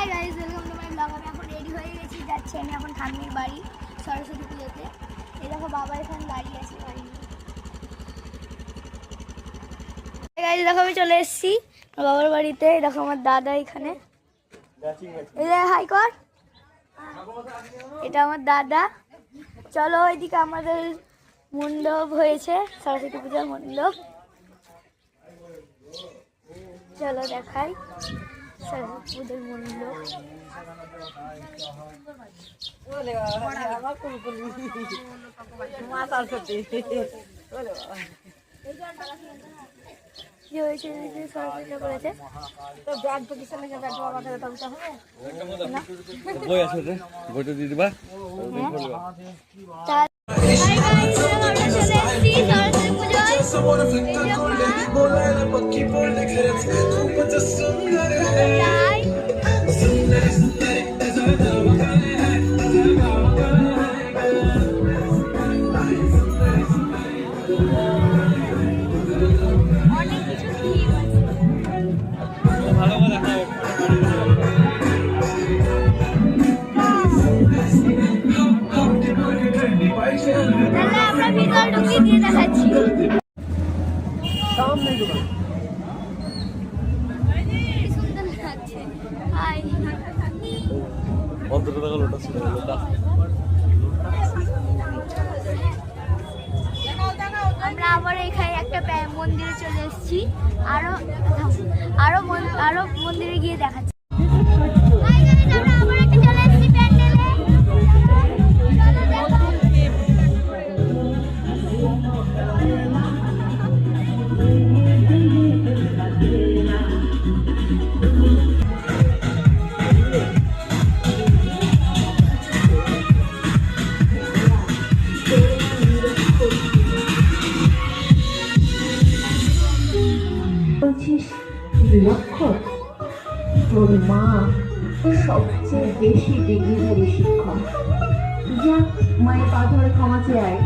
Hi guys, welcome to my blog. আমি এখন ready হয়ে গেছি, যাচ্ছি আমি এখন ঠাম্মির বাড়ি সরস্বতী পুজোতে। এই দেখো বাবা এখানে দাঁড়িয়ে আছে বাড়ি। গাইস দেখো আমি চলে এসেছি বাবার বাড়িতে। দেখো আমার দাদা এখানে, এই যে হাই কর, এটা আমার দাদা। চলো ওইদিকে আমাদের মণ্ডপ হয়েছে, সরস্বতী পূজার মণ্ডপ। চলো দেখাই সরস্বতী পূজার মণ্ডপ। কি হয়েছে সরস্বতী করেছে তো ব্যাগ তো কিসের লেগে ব্যাগ বাবা মাথায় তুলতে হবে না? বই আছে রে, বইটা দিয়ে দিবা। আমরা আবার এখানে একটা মন্দিরে চলে এসেছি, আরো মন্দিরে গিয়ে দেখাচ্ছি। লক্ষ্য তোর মা সবচেয়ে বেশি ডিগ্রিধারী শিক্ষক। যা মায়ের পা ধরে ক্ষমা চেয়ে